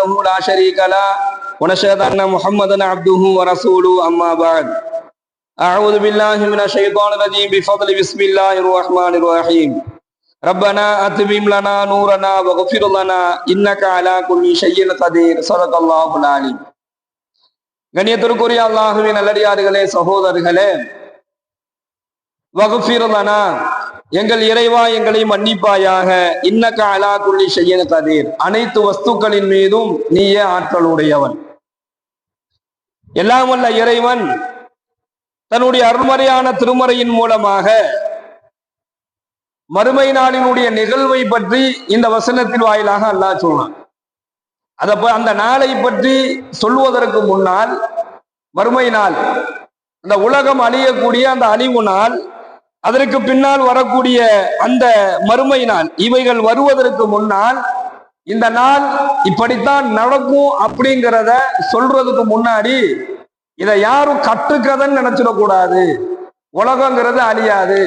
وحده لا شريك له ونشهد أن محمدا عبده ورسوله أما بعد أعوذ بالله من الشيطان الرجيم بفضل بسم الله الرحمن الرحيم ربنا أتمم لنا نورنا واغفر لنا إنك على كل شيء قدير صدق الله العليم. கண்ணியத்திற்குரிய அல்லாஹ்வின் நல்லடியார்களே, சகோதரர்களே, வக்ஃபிர் லனா, எங்கள் இறைவா எங்களை மன்னிப்பாயாக, இன்னக அலா குல்லி ஷைஇன் கதீர், அனைத்து வஸ்துக்களின் மீதும் நீயே ஆற்றலுடையவன். எல்லாம் வல்ல இறைவன் தன்னுடைய அருள்மறையான திருமறையின் மூலமாக மறுமை நாளினுடைய நிகழ்வை பற்றி இந்த வசனத்தின் வாயிலாக அல்லாஹ் சொன்னான். அந்த நாளை பற்றி சொல்வதற்கு முன்னால், மறுமை நாள், அந்த உலகம் அழியக்கூடிய அந்த அழிவு நாள், அதற்கு பின்னால் வரக்கூடிய அந்த மறுமை நாள், இவைகள் வருவதற்கு முன்னால் இந்த நாள் இப்படித்தான் நடக்கும் அப்படிங்கிறத சொல்றதுக்கு முன்னாடி இதை யாரும் கட்டுக்கதைன்னு நினைச்சிடக்கூடாது. உலகங்கிறது அழியாது,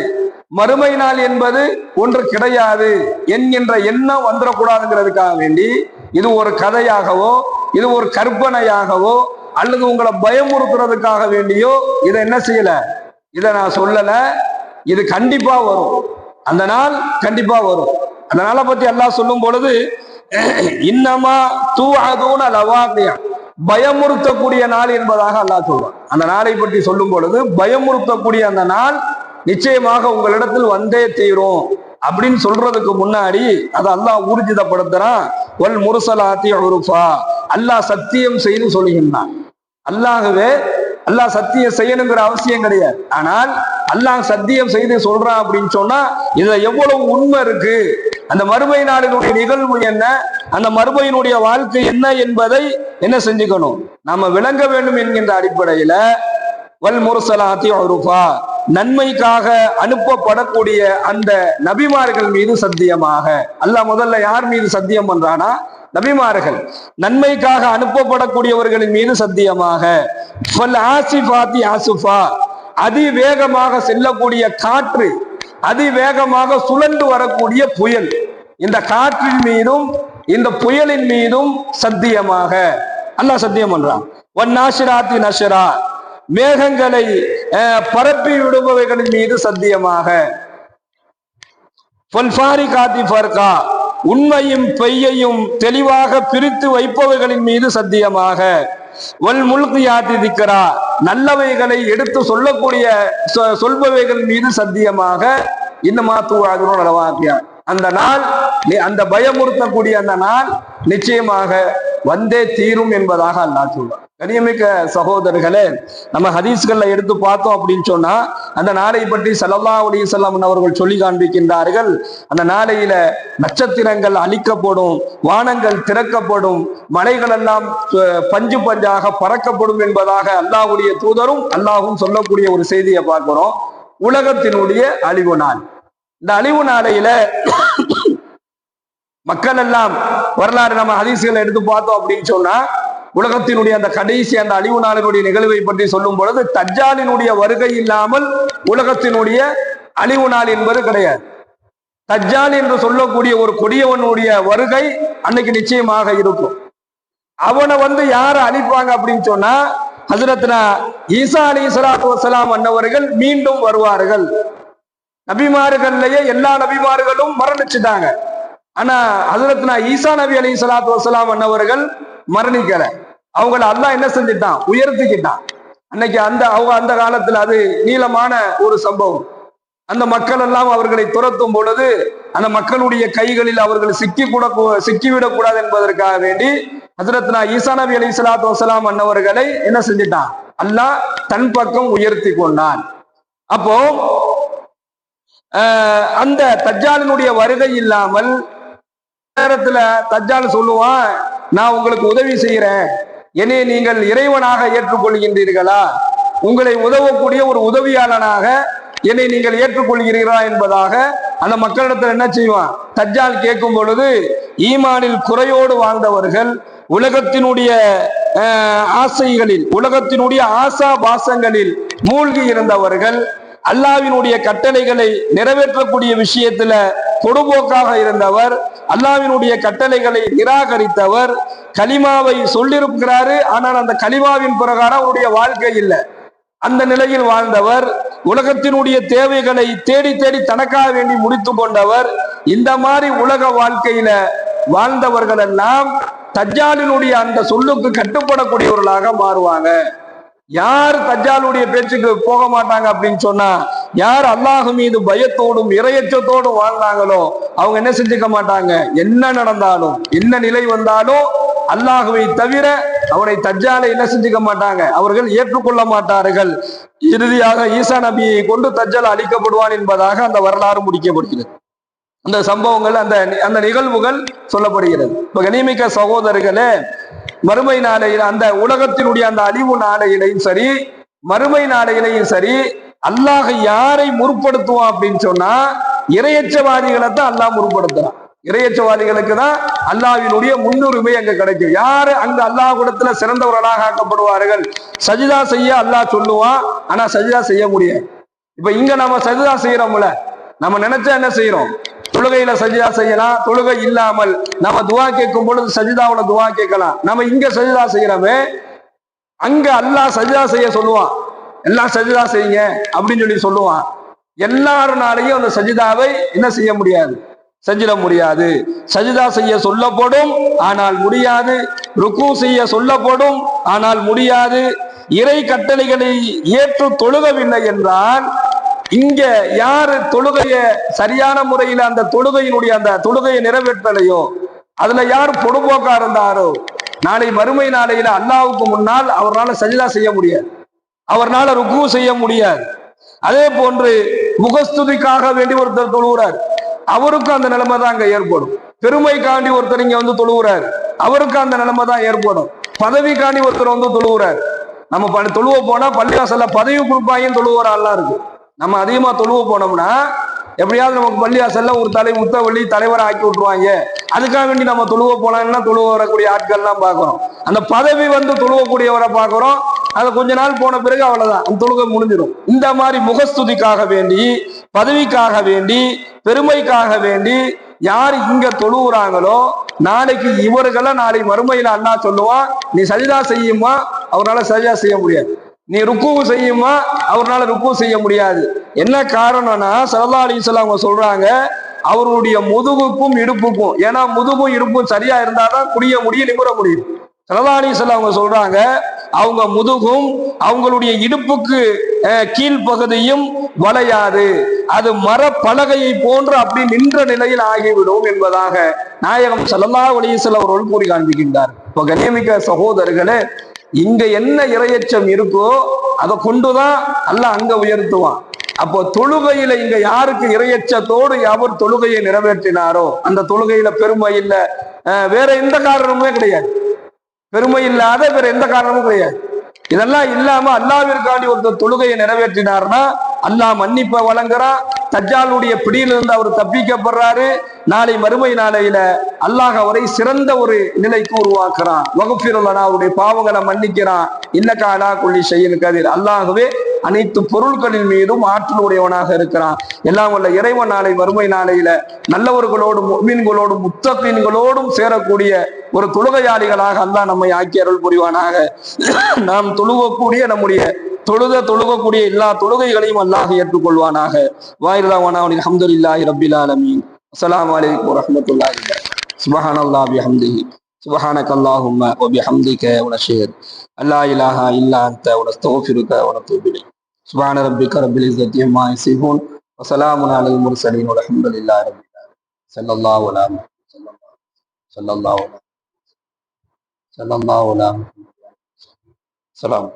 மறுமை நாள் என்பது ஒன்று கிடையாது என்கின்ற எண்ணம் வந்துடக்கூடாதுங்கிறதுக்காக வேண்டி இது ஒரு கதையாகவோ இது ஒரு கற்பனையாகவோ அல்லது உங்களை பயமுறுத்துறதுக்காக வேண்டியோ இதை என்ன செய்யல, இதை நான் சொல்லல. இது கண்டிப்பா வரும், அந்த நாள் கண்டிப்பா வரும். அந்த நாளை பத்தி அல்லாஹ் சொல்லும் பொழுது இன்னமா தூஅதூன லவாகியா, பயமுறுத்தக்கூடிய நாள் என்பதாக அல்லாஹ் சொல்றான். அந்த நாளை பற்றி சொல்லும் பொழுது பயமுறுத்தக்கூடிய அந்த நாள் நிச்சயமாக உங்களிடத்தில் வந்தே தீரும் அப்படின்னு சொல்றதுக்கு முன்னாடி அதை அல்லாஹ் ஊர்ஜிதப்படுத்துறான். வல் முர்சலாத்தி உருஃபா, அல்லாஹ் சத்தியம் செய்து சொல்லுகின்றான். அல்லாஹ் சத்தியம் செய்யணுங்கிற அவசியம் கிடையாது. ஆனால் அல்லாஹ் சத்தியம் செய்து சொல்றான் அப்படின்னு சொன்னா இதுல எவ்வளவு உண்மை இருக்கு, அந்த மறுமை நாளினுடைய நிகழ்வு என்ன, அந்த மறுமையினுடைய வாழ்க்கை என்ன என்பதை என்ன செஞ்சுக்கணும், நாம விளங்க வேண்டும் என்கின்ற அடிப்படையில வல் முர்சலாத்தி உருஃபா, நன்மைக்காக அனுப்பப்படக்கூடிய அந்த நபிமார்கள் மீது சத்தியமாக. அல்லாஹ் முதல்ல யார் மீது சத்தியம் பண்றானா, நபிமார்கள், நன்மைக்காக அனுப்பப்படக்கூடியவர்களின் மீது சத்தியமாக. ஆசிஃபாத்தி ஆசுஃபா, அதிவேகமாக செல்லக்கூடிய காற்று, அதிவேகமாக சுழன்று வரக்கூடிய புயல், இந்த காற்றின் மீதும் இந்த புயலின் மீதும் சத்தியமாக அல்லாஹ் சத்தியம் பண்றான். வன்னாஷிராத்தி நஷரா, மேகங்களை பரப்பி விடுபவைகளின் மீது சத்தியமாக. உண்மையும் பொய்யையும் தெளிவாக பிரித்து வைப்பவைகளின் மீது சத்தியமாக. வல் முல்கியாத்தி திக்ரா, நல்லவைகளை எடுத்து சொல்பவைகள் மீது சத்தியமாக. இன்னமா தூஅதுன லவாகியா, அந்த நாள், அந்த பயமுறுத்தக்கூடிய அந்த நாள் நிச்சயமாக வந்தே தீரும் என்பதாக அல்லாஹ் சொல்றான். கண்ணியமிக்க சகோதரர்களே, நம்ம ஹதீஸ்கள்ல எடுத்து பார்த்தோம் அப்படின்னு சொன்னா அந்த நாளை பற்றி ஸல்லல்லாஹு அலைஹி வஸல்லம் அவர்கள் சொல்லி காண்பிக்கின்றார்கள். அந்த நாளையில நட்சத்திரங்கள் அழிக்கப்படும், வானங்கள் திறக்கப்படும், மலைகள் எல்லாம் பஞ்சு பஞ்சாக பறக்கப்படும் என்பதாக அல்லாஹ்வுடைய தூதரும் அல்லாஹும் சொல்லக்கூடிய ஒரு செய்தியை பார்க்கிறோம். உலகத்தினுடைய அழிவு நாள், இந்த அழிவு நாளையில மக்கள் எல்லாம் வரலாறு நம்ம ஹதீஸ்களை எடுத்து பார்த்தோம் அப்படின்னு சொன்னா உலகத்தினுடைய அந்த கடைசி அந்த அழிவு நாளினுடைய நிகழ்வை பற்றி சொல்லும் பொழுது தஜ்ஜாலினுடைய வருகை இல்லாமல் உலகத்தினுடைய அழிவு நாள் என்பது கிடையாது. தஜ்ஜால் என்று சொல்லக்கூடிய ஒரு கொடியவனுடைய வருகை அன்னைக்கு நிச்சயமாக இருக்கும். அவனை யார அழிப்பாங்க அப்படின்னு சொன்னா ஹஜ்ரத்னா ஈசா அலைஹிஸ்ஸலாத்து வஸ்ஸலாம் அன்னவர்கள் மீண்டும் வருவார்கள். நபிமார்கள்லயே எல்லா நபிமார்களும் மரணிச்சுட்டாங்க. ஆனா ஹஜ்ரத்னா ஈசா நபி அலைஹிஸ்ஸலாத்து வஸ்ஸலாம் அன்னவர்கள் மரணிக்கல. அவங்கள அல்லாஹ் என்ன செஞ்சிட்டான், உயர்த்திக்கிட்டான். அன்னைக்கு அந்த காலத்துல அது நீளமான ஒரு சம்பவம். அந்த மக்கள் எல்லாம் அவர்களை துரத்தும் பொழுது அந்த மக்களுடைய கைகளில் அவர்கள் சிக்கிவிடக் கூடாது என்பதற்காக வேண்டி ஹஜ்ரத்னா ஈசா நபி அலைஹிஸ்ஸலாத்து வஸ்ஸலாம் அன்னவர்களை என்ன செஞ்சிட்டான், அல்லாஹ் தன் பக்கம் உயர்த்தி கொண்டான். அப்போ அந்த தஜ்ஜாலினுடைய வருகை இல்லாமல் நேரத்துல தஜ்ஜால் சொல்லுவான், நான் உங்களுக்கு உதவி செய்யறேன், என்னை நீங்கள் இறைவனாக ஏற்றுக்கொள்கின்றீர்களா, உங்களை உதவக்கூடிய ஒரு உதவியாளனாக என்னை நீங்கள் ஏற்றுக்கொள்கிறீர்களா என்பதாக அந்த மக்களிடத்தில் என்ன செய்வான், தஜ்ஜால் கேட்கும் பொழுது ஈமானில் குறையோடு வாழ்ந்தவர்கள், உலகத்தினுடைய ஆசைகளில், உலகத்தினுடைய ஆசா பாசங்களில் மூழ்கி இருந்தவர்கள், அல்லாஹ்வினுடைய கட்டளைகளை நிறைவேற்றக்கூடிய விஷயத்துல பொடுபோக்காக இருந்தவர், அல்லாஹ்வினுடைய கட்டளைகளை நிராகரித்தவர், கலிமாவை சொல்லியிருக்கிறாரு, ஆனால் அந்த கலிமாவின் பிரகாரம் அவருடைய வாழ்க்கை இல்லை. அந்த நிலையில் வாழ்ந்தவர், உலகத்தினுடைய தேவைகளை தேடி தேடி தனக்காக வேண்டி முடித்து கொண்டவர். இந்த மாதிரி உலக வாழ்க்கையில வாழ்ந்தவர்கள் எல்லாம் தஜ்ஜாலினுடைய அந்த சொல்லுக்கு கட்டுப்படக்கூடியவர்களாக மாறுவாங்க. யார் தஜ்ஜாலுடைய பேச்சுக்கு போக மாட்டாங்க அப்படின்னு சொன்னா, யார் அல்லாஹ் மீது பயத்தோடும் இரையச்சத்தோடும் வாழ்ந்தாங்களோ அவங்க என்ன செஞ்சுக்க மாட்டாங்க. என்ன நடந்தாலும் என்ன நிலை வந்தாலும் அல்லாஹுவை தவிர அவரை தஜ்ஜாலை என்ன செஞ்சுக்க மாட்டாங்க, அவர்கள் ஏற்றுக்கொள்ள மாட்டார்கள். இறுதியாக ஈசா நபியை கொண்டு தஜ்ஜால் அழிக்கப்படுவான் என்பதாக அந்த வரலாறு முடிக்கப்படுகிறது. அந்த சம்பவங்கள் அந்த அந்த நிகழ்வுகள் சொல்லப்படுகிறது. இப்ப கனிமிக்க சகோதரர்களே, மறுமை நாளையில் அந்த உலகத்தினுடைய அந்த அழிவு நாளையிலையும் சரி, மறுமை நாளையிலையும் சரி, அல்லாஹ் யாரை முற்படுத்துவான் அப்படின்னு சொன்னா இரையச்சவாதிகளை தான் அல்லாஹ் முற்படுத்துறான். இரையச்சவாதிகளுக்கு தான் அல்லாஹ்வினுடைய முன்னுரிமை அங்க கிடைக்கும். யாரு அங்க அல்லாஹ் கூடத்துல சிறந்தவர்களாக ஆக்கப்படுவார்கள். சஜிதா செய்ய அல்லாஹ் சொல்லுவான், ஆனா சஜிதா செய்ய முடியாது. இப்ப இங்க நம்ம சஜிதா செய்யறோம்ல, நம்ம நினைச்சா என்ன செய்யறோம், தொழுகையில சஜிதா செய்யலாம், தொழுகை இல்லாமல் நம்ம துவா கேட்கும் பொழுது சஜிதாவுல துவா கேட்கலாம். நம்ம இங்க சஜிதா செய்யறோமே, அங்க அல்லாஹ் சஜிதா செய்ய சொல்லுவான், எல்லாம் சஜிதா செய்யுங்க அப்படின்னு சொல்லி சொல்லுவான். எல்லாருனாலையும் அந்த சஜிதாவை என்ன செய்ய முடியாது, செஞ்சிட முடியாது. சஜிதா செய்ய சொல்லப்படும் ஆனால் முடியாது, ருக்கு செய்ய சொல்லப்படும் ஆனால் முடியாது. இறை கட்டளைகளை ஏற்று தொழுகவில்லை என்றால், இங்க யாரு தொழுகைய சரியான முறையில அந்த தொழுகையினுடைய அந்த தொழுகையை நிறைவேற்றலையோ, அதுல யார் பொடுபோக்கா இருந்தாரோ, நாளை மறுமை நாளையில அல்லாஹ்வுக்கு முன்னால் அவரால் சஜிதா செய்ய முடியாது, அவரால் ருக்கு செய்ய முடியாது. அதே போன்று முகஸ்துதிக்காக வேண்டி ஒருத்தர் தொழுகிறார், அவருக்கும் அந்த நிலைமை தான் அங்க ஏற்படும். பெருமைக்காண்டி ஒருத்தர் இங்க வந்து தொழுகிறார், அவருக்கு அந்த நிலைமை தான் ஏற்படும். பதவிக்காண்டி ஒருத்தர் வந்து தொழுகிறார். நம்ம தொழுவ போனா பள்ளிவாசல்ல பதவி கொடுப்பாயும் தொழுகிற ஆள்லாம் இருக்கு. நம்ம அதிகமா தொழுவ போனோம்னா எப்படியாவது நமக்கு பள்ளிவாசல்ல ஒரு முத்தவள்ளி தலைவரை ஆக்கி விட்டுருவாங்க, அதுக்காக வேண்டி நம்ம தொழுவ போலாம்னா தொழுவ வரக்கூடிய ஆட்கள்லாம் பார்க்கிறோம். அந்த பதவி வந்து தொழுவக்கூடியவரை பார்க்கிறோம், அதை கொஞ்ச நாள் போன பிறகு அவ்வளவுதான், அந்த தொழுகை முடிஞ்சிடும். இந்த மாதிரி முகஸ்துதிக்காக வேண்டி, பதவிக்காக வேண்டி, பெருமைக்காக வேண்டி யார் இங்க தொழுகிறாங்களோ, நாளைக்கு இவர்களை நாளை மறுமையில அல்லாஹ் சொல்லுவான், நீ சஜிதா செய்யுமா, அவரால் சஜிதா செய்ய முடியாது. நீ ருக்கு செய்யுமா, அவரால் ருக்கு செய்ய முடியாது. என்ன காரணம்னா ஸல்லல்லாஹு அலைஹி வஸல்லம் அவங்க சொல்றாங்க, அவருடைய முதுகுக்கும் இடுப்புக்கும், ஏன்னா முதுகும் இடுப்பும் சரியா இருந்தாதான் குடிய முடியும், நிமிர முடியும். ஸல்லல்லாஹு அலைஹி வஸல்லம் அவங்க சொல்றாங்க, அவங்க முதுகும் அவங்களுடைய இடுப்புக்கு கீழ்ப்பகுதியும் வளையாது, அது மரப்பலகையை போன்று அப்படி நின்ற நிலையில் ஆகிவிடும் என்பதாக நாயகம் ஸல்லல்லாஹு அலைஹி வஸல்லம் அவர்கள் கூறி காண்பிக்கின்றார். இப்போ கண்ணியமிக்க சகோதரர்களே, இங்க என்ன இரையச்சம் இருக்கோ அதை கொண்டுதான் அல்லாஹ் அங்க உயர்த்துவான். அப்போ தொழுகையில இங்க யாருக்கு இரையச்சத்தோடு யாவர் தொழுகையை நிறைவேற்றினாரோ அந்த தொழுகையில பெருமை இல்லை, வேற எந்த காரணமுமே கிடையாது, பெருமை இல்லாத வேற எந்த காரணமும் கிடையாது. இதெல்லாம் இல்லாம அல்லாஹ்விற்காண்டி ஒருத்தர் தொழுகையை நிறைவேற்றினார்னா அல்லாஹ் மன்னிப்பை வழங்குறான், தஜ்ஜாலுடைய பிடியிலிருந்து அவர் தப்பிக்கப்படுறாரு. நாளை மறுமை நாளையில அல்லாஹ் அவரை சிறந்த ஒரு நிலைக்கு உருவாக்குறான். வகுப்பிரலனா அவருடைய பாவங்களை மன்னிக்கிறான். இன்னக அலா குல்லி ஷைஇன் கதீர். அல்லாஹ்வே அனைத்து பொருட்களின் மீதும் ஆற்றலுடையவனாக இருக்கிறான். எல்லாம் உள்ள இறைவன் நாளை மறுமை நாளையில நல்லவர்களோடும் முஃமின்களோடும் முத்தகீன்களோடும் சேரக்கூடிய ஒரு தொழுகையாளிகளாக அல்லாஹ் நம்மை ஆக்கி அருள் புரிவானாக. நாம் தொழுகக்கூடிய நம்முடைய தொழுகக்கூடிய எல்லா தொழுகைகளையும் அல்லாஹ் ஏற்றுக்கொள்வானாக. வாயிரதாவானா அல்ஹம்துலில்லாஹி ரப்பில் ஆலமீன். அஸ்ஸலாமு அலைக்கும் வரஹ்மத்துல்லாஹி சுப்ஹானல்லாஹி பிஹம்திஹி சுப்ஹானக்கல்லாஹும்ம வ பிஹம்திக வ நஷ்ஹது அல்லா இலாஹா இல்லா அன்த வ நஸ்தக்ஃபிருக வ நதூபு இலைக். சுப்ஹான ரப்பிக ரப்பில் இஸ்ஸத்தி அம்மா யசிஃபூன் வ ஸலாமுன் அலல் முர்ஸலீன் வல்ஹம்துலில்லாஹி ரப்பில் ஆலமீன். ஸல்லல்லாஹு அலைஹி வஸல்லம் ஸல்லல்லாஹு அலைஹி வஸல்லம்.